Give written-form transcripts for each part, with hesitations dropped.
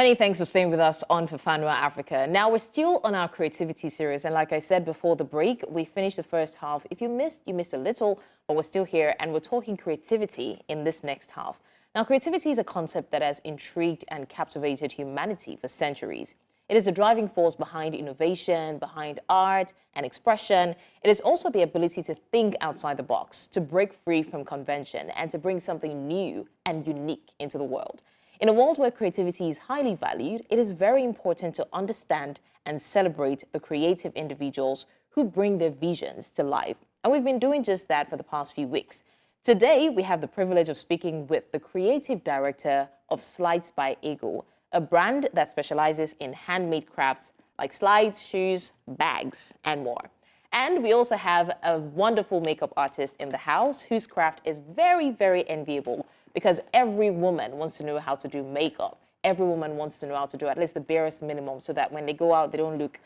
Many thanks for staying with us on Fafanua Africa. Now, we're still on our creativity series, and like I said before the break, we finished the first half. If you missed a little, but we're still here, and we're talking creativity in this next half. Now, creativity is a concept that has intrigued and captivated humanity for centuries. It is the driving force behind innovation, behind art and expression. It is also the ability to think outside the box, to break free from convention, and to bring something new and unique into the world. In a world where creativity is highly valued, it is very important to understand and celebrate the creative individuals who bring their visions to life. And we've been doing just that for the past few weeks. Today, we have the privilege of speaking with the creative director of Slides by Ego, a brand that specializes in handmade crafts like slides, shoes, bags, and more. And we also have a wonderful makeup artist in the house whose craft is very, very enviable, because every woman wants to know how to do makeup. Every woman wants to know how to do at least the barest minimum so that when they go out, they don't look,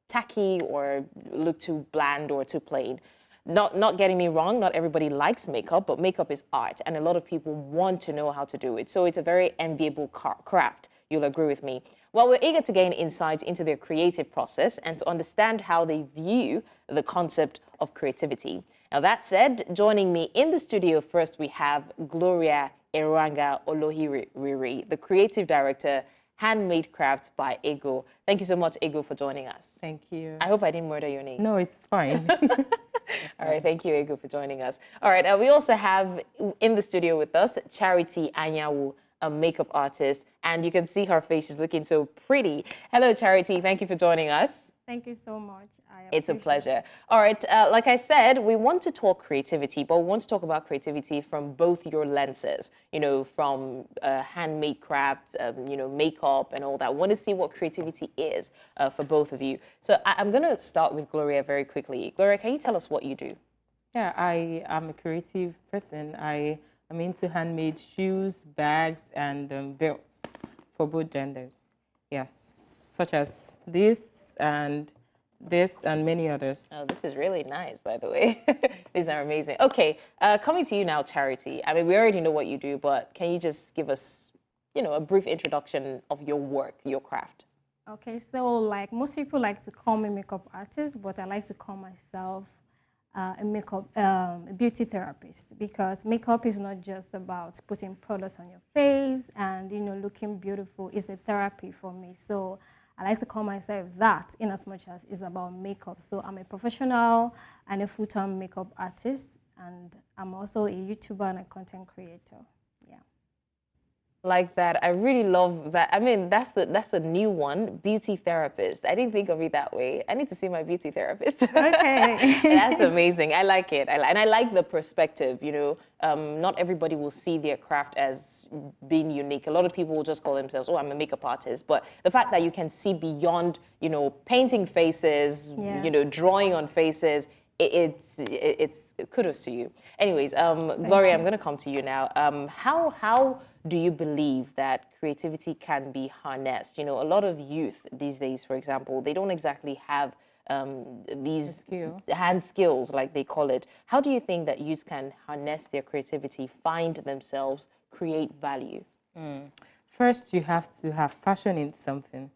tacky or look too bland or too plain. Not getting me wrong, not everybody likes makeup, but makeup is art, and a lot of people want to know how to do it. So it's a very enviable craft. You'll agree with me. Well, we're eager to gain insights into their creative process and to understand how they view the concept of creativity. Now, that said, joining me in the studio first, we have Gloria Eruanga Olokhirere, the creative director, Handmade Crafts by Ego. Thank you so much, Ego, for joining us. Thank you. I hope I didn't murder your name. No, it's fine. All right, thank you, Ego, for joining us. All right, we also have in the studio with us Anyanwu, a makeup artist, and you can see her face. She's looking so pretty. Hello, Charity. Thank you for joining us. Thank you so much. It's a pleasure. All right, like I said, we want to talk creativity, but we want to talk about creativity from both your lenses, from handmade crafts, makeup and all that. We want to see what creativity is for both of you. So I'm going to start with Gloria very quickly. Gloria, can you tell us what you do? Yeah, I am a creative person. I am into handmade shoes, bags, and belts for both genders. Yes, such as this and many others. Oh, this is really nice, by the way. These are amazing. Okay, coming to you now, Charity. I mean, we already know what you do, but can you just give us, a brief introduction of your work, your craft? Okay, so like most people like to call me makeup artist, but I like to call myself a beauty therapist, because makeup is not just about putting products on your face and looking beautiful. It's a therapy for me. So I like to call myself that, in as much as it's about makeup. So I'm a professional and a full-time makeup artist, and I'm also a YouTuber and a content creator. Yeah. Like that. I really love that. I mean, that's a new one, beauty therapist. I didn't think of it that way. I need to see my beauty therapist. Okay. That's amazing. I like it. And I like the perspective, not everybody will see their craft as being unique. A lot of people will just call themselves, oh, I'm a makeup artist. But the fact that you can see beyond, painting faces, drawing on faces, it's kudos to you. Anyways, Gloria, I'm going to come to you now. How do you believe that creativity can be harnessed? A lot of youth these days, for example, they don't exactly have these hand skills, like they call it. How do you think that youth can harness their creativity, find themselves, create value? First, you have to have passion in something,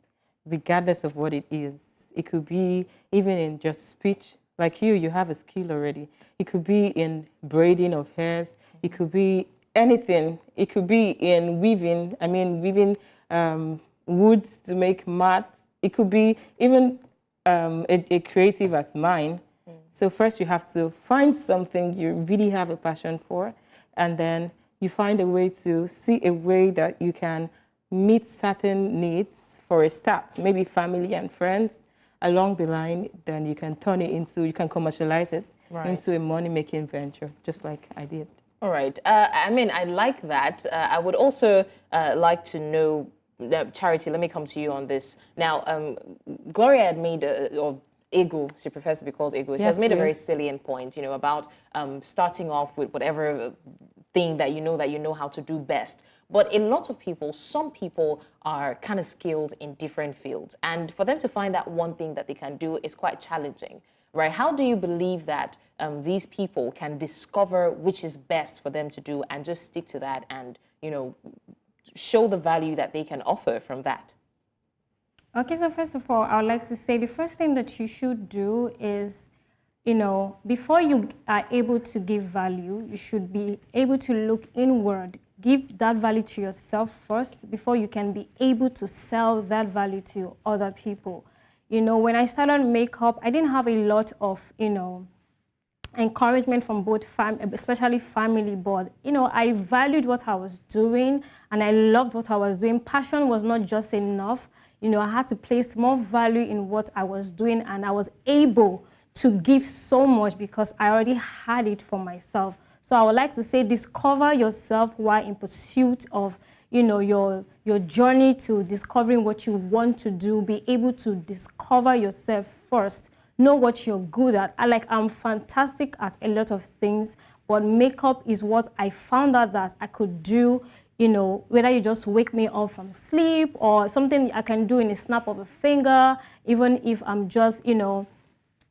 regardless of what it is. It could be even in just speech. Like you have a skill already. It could be in braiding of hairs. It could be anything. It could be in weaving. I mean, weaving woods to make mats. It could be even a creative as mine. So first you have to find something you really have a passion for, and then you find a way to see a way that you can meet certain needs for a start, maybe family and friends. Along the line, then you can turn it into, you can commercialize it into a money-making venture, just like I did. All right. I mean, I like that. I would also like to know, Charity, let me come to you on this. Now, Gloria had made, or Ego, she prefers to be called Ego, she has made a very salient point, about starting off with whatever thing that you know how to do best. But a lot of people, some people are kind of skilled in different fields. And for them to find that one thing that they can do is quite challenging, right? How do you believe that these people can discover which is best for them to do and just stick to that and, show the value that they can offer from that? Okay, so first of all, I would like to say the first thing that you should do is, you know, before you are able to give value, you should be able to look inward. Give that value to yourself first before you can be able to sell that value to other people. You know, when I started makeup, I didn't have a lot of, you know, encouragement from both especially family, but you know, I valued what I was doing and I loved what I was doing. Passion was not just enough. You know, I had to place more value in what I was doing, and I was able to give so much because I already had it for myself. So I would like to say, discover yourself while in pursuit of, you know, your journey to discovering what you want to do. Be able to discover yourself first. Know what you're good at. I'm fantastic at a lot of things, but makeup is what I found out that I could do. You know, whether you just wake me up from sleep or something I can do in a snap of a finger, even if I'm just, you know,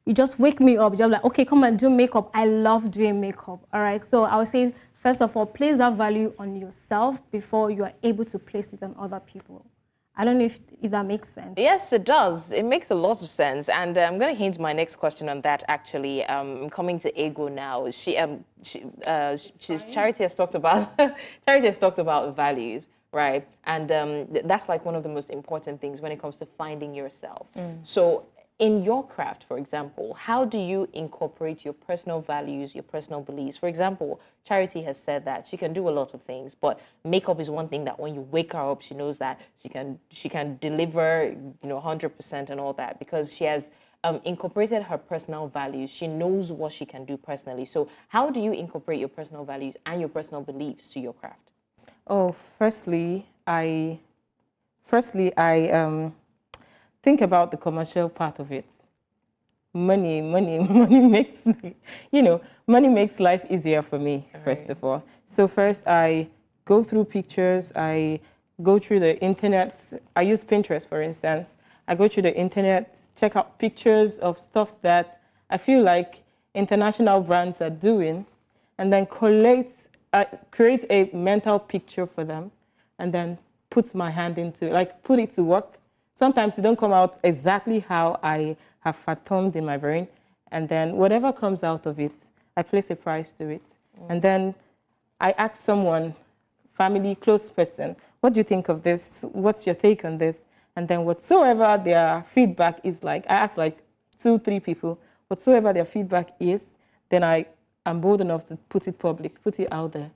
you just wake me up, you're like, okay, come and do makeup. I love doing makeup, all right? So I would say, first of all, place that value on yourself before you are able to place it on other people. I don't know if that makes sense. Yes, it does. It makes a lot of sense. And I'm going to hint my next question on that, actually. I'm coming to Ego now. Charity has talked about, Charity has talked about values, right? And that's like one of the most important things when it comes to finding yourself. So in your craft, for example, how do you incorporate your personal values, your personal beliefs? For example, Charity has said that she can do a lot of things, but makeup is one thing that when you wake her up, she knows that she can deliver, you know, 100% and all that, because she has incorporated her personal values. She knows what she can do personally. So how do you incorporate your personal values and your personal beliefs to your craft? Oh, firstly, I think about the commercial part of it. Money makes, you know, money makes life easier for me, first of all. So first I go through pictures, I go through the internet. I use Pinterest, for instance. I go through the internet, check out pictures of stuff that I feel like international brands are doing, and then create a mental picture for them, and then put my hand into it, like put it to work. Sometimes it don't come out exactly how I have fathomed in my brain. And then whatever comes out of it, I place a price to it. And then I ask someone, family, close person, what do you think of this? What's your take on this? And then whatsoever their feedback is like, I ask like 2-3 people, whatsoever their feedback is, then I am bold enough to put it public, put it out there.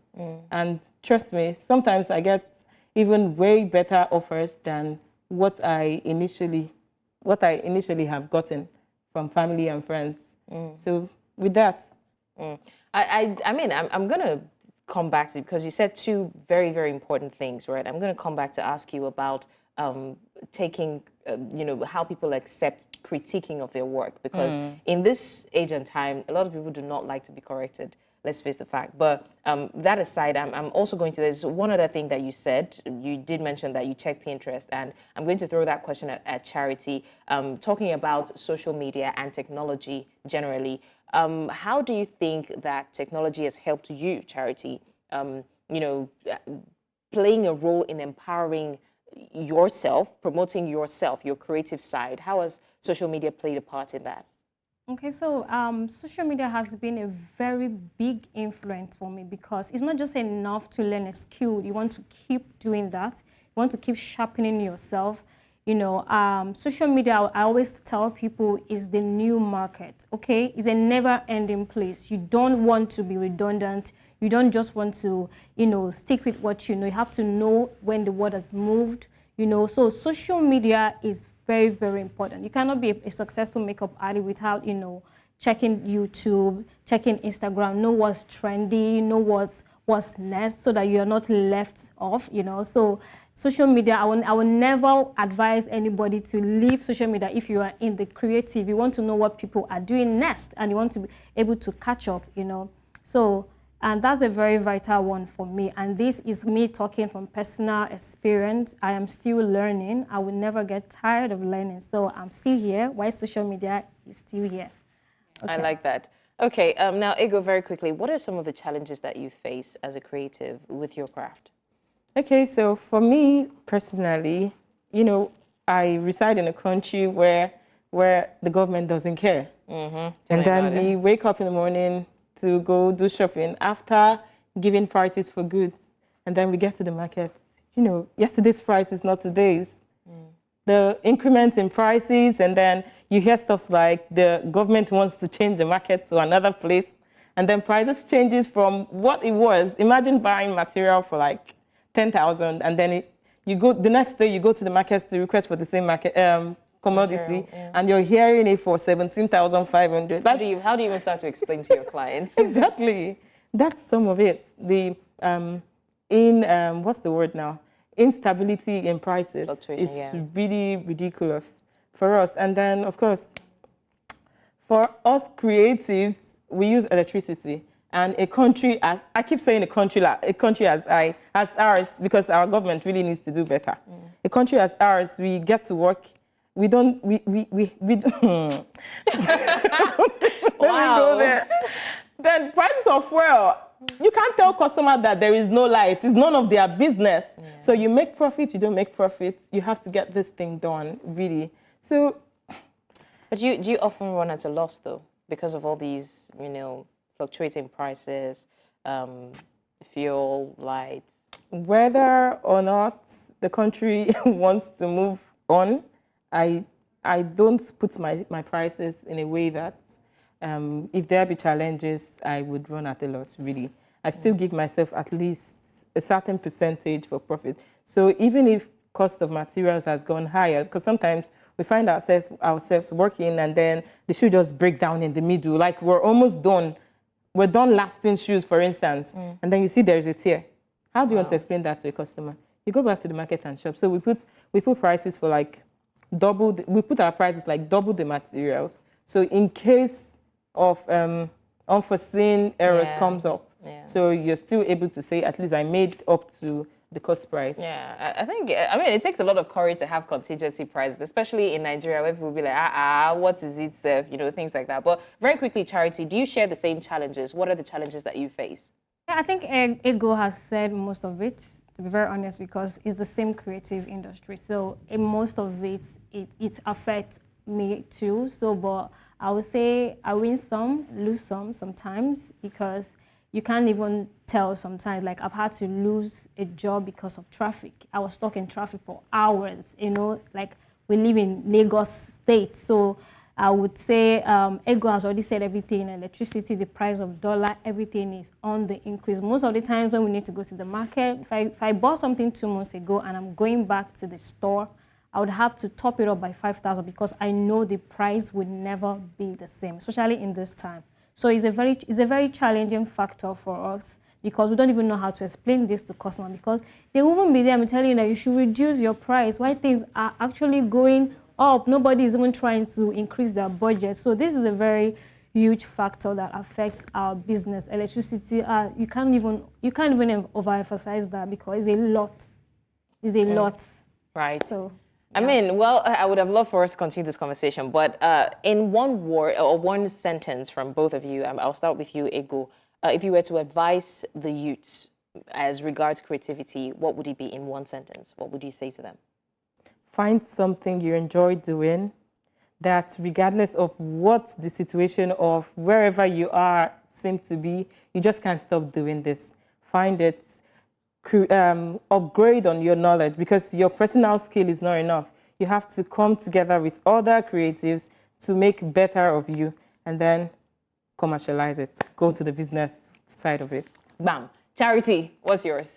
And trust me, sometimes I get even way better offers than what I initially have gotten from family and friends. So with that, I mean, I'm gonna come back to, because you said two very, very important things, right? I'm gonna come back to ask you about taking, you know, how people accept critiquing of their work, because in this age and time, a lot of people do not like to be corrected. Let's face the fact. But that aside, I'm also going to, there's one other thing that you said. You did mention that you check Pinterest, and I'm going to throw that question at Charity, talking about social media and technology generally. How do you think that technology has helped you, Charity, you know, playing a role in empowering yourself, promoting yourself, your creative side? How has social media played a part in that? Okay, so social media has been a very big influence for me, because it's not just enough to learn a skill. You want to keep doing that. You want to keep sharpening yourself. You know, social media, I always tell people, is the new market, okay? It's a never-ending place. You don't want to be redundant. You don't just want to, you know, stick with what you know. You have to know when the world has moved, you know. So social media is very, very important. You cannot be a successful makeup artist without, you know, checking YouTube, checking Instagram, know what's trendy, know what's next, so that you're not left off, you know. So social media, I will never advise anybody to leave social media if you are in the creative. You want to know what people are doing next, and you want to be able to catch up, you know. So, and that's a very vital one for me. And this is me talking from personal experience. I am still learning. I will never get tired of learning. So I'm still here while social media is still here. Okay. I like that. Okay, now Ego, very quickly, what are some of the challenges that you face as a creative with your craft? Okay, so for me personally, you know, I reside in a country where the government doesn't care. And then we wake up in the morning to go do shopping after giving prices for goods. And then we get to the market. You know, yesterday's price is not today's. The increment in prices, and then you hear stuff like the government wants to change the market to another place, and then prices changes from what it was. Imagine buying material for like 10,000, and then you go the next day you go to the market to request for the same market commodity, Material, yeah. and you're hearing it for 17,500. How do you even start to explain to your clients? Exactly, that's some of it. The what's the word now? Instability in prices Fluctuation, is yeah. really ridiculous for us. And then, of course, for us creatives, we use electricity. And a country, as I keep saying, a country as ours, because our government really needs to do better. A country as ours, we get to work. We don't. We don't. Let me go there. Then prices of fuel. You can't tell customer that there is no light. It's none of their business. Yeah. So you make profit, you don't make profit. You have to get this thing done, really. So, but do you often run at a loss though, because of all these, you know, fluctuating prices, fuel, lights? Whether or not the country wants to move on, I don't put my prices in a way that if there be challenges, I would run at a loss, really. I still give myself at least a certain percentage for profit. So even if cost of materials has gone higher, because sometimes we find ourselves working and then the shoe just break down in the middle, like we're almost done. We're done lasting shoes, for instance, and then you see there's a tear. How do you want to explain that to a customer? You go back to the market and shop. So we put prices for like we put our prices like double the materials. So in case of unforeseen errors comes up, so you're still able to say, at least I made up to the cost price. Yeah, I think, I mean, it takes a lot of courage to have contingency prices, especially in Nigeria, where people will be like, what is it, you know, things like that. But very quickly, Charity, do you share the same challenges? What are the challenges that you face? Yeah, I think Ego has said most of it, to be very honest, because it's the same creative industry. So in most of it affects me too. So, but I would say I win some, lose some sometimes, because you can't even tell sometimes. Like, I've had to lose a job because of traffic. I was stuck in traffic for hours, you know, like we live in Lagos State. So I would say Ego has already said everything. Electricity, the price of dollar, everything is on the increase. Most of the times when we need to go to the market, if I bought something 2 months ago and I'm going back to the store, I would have to top it up by 5,000 because I know the price would never be the same, especially in this time. So it's a very challenging factor for us because we don't even know how to explain this to customers, because they won't be there and telling you that you should reduce your price while things are actually going up. Nobody is even trying to increase their budget. So this is a very huge factor that affects our business. Electricity, you can't even overemphasize that because it's a lot. It's a lot. Right. So. I mean, well, I would have loved for us to continue this conversation, but in one word or one sentence from both of you, I'll start with you, Ego. If you were to advise the youth as regards creativity, what would it be in one sentence? What would you say to them? Find something you enjoy doing, that regardless of what the situation of wherever you are seems to be, you just can't stop doing this. Find it. Upgrade on your knowledge, because your personal skill is not enough. You have to come together with other creatives to make better of you and then commercialize it. Go to the business side of it. Bam. Charity, what's yours?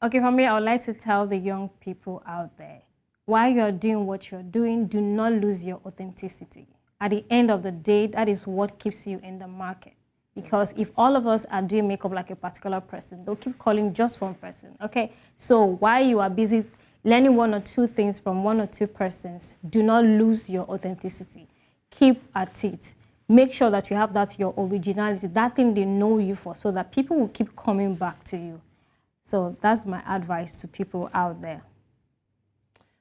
Okay, for me, I would like to tell the young people out there, while you're doing what you're doing, do not lose your authenticity. At the end of the day, that is what keeps you in the market. Because if all of us are doing makeup like a particular person, they'll keep calling just one person, okay? So while you are busy learning 1 or 2 things from 1 or 2 persons, do not lose your authenticity. Keep at it. Make sure that you have that, your originality, that thing they know you for, so that people will keep coming back to you. So that's my advice to people out there.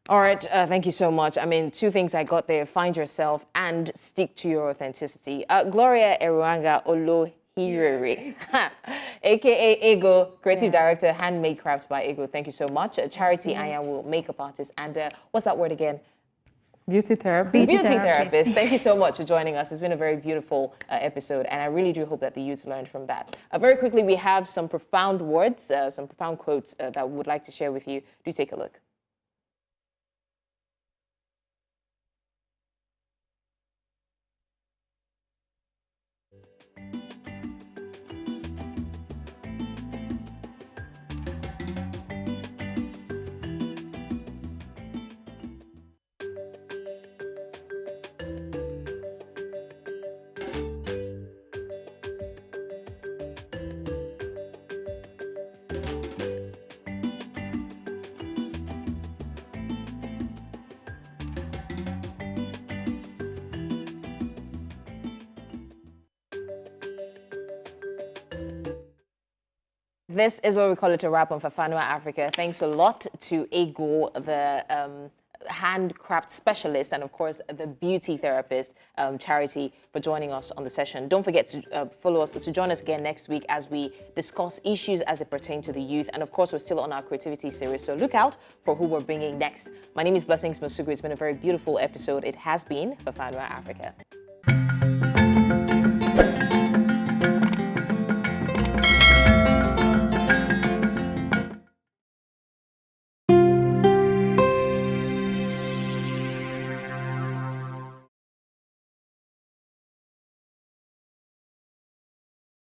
All right, thank you so much. I mean, 2 things I got there: find yourself and stick to your authenticity. Gloria, Eruanga, Olokhirere. Olokhirere, aka Ego, creative director, Handmade Crafts by Ego. Thank you so much. Charity Anyanwu, makeup artist, and what's that word again? Beauty therapist. Beauty therapist. Thank you so much for joining us. It's been a very beautiful episode, and I really do hope that the youth learned from that. Very quickly, we have some profound words, some profound quotes that we would like to share with you. Do take a look. This is what we call it a wrap on Fafanua Africa. Thanks a lot to Ego, the handcraft specialist, and of course the beauty therapist, Charity, for joining us on the session. Don't forget to follow us, to join us again next week as we discuss issues as it pertains to the youth. And of course, we're still on our creativity series, so look out for who we're bringing next. My name is Blessings Mosugu. It's been a very beautiful episode. It has been Fafanua Africa.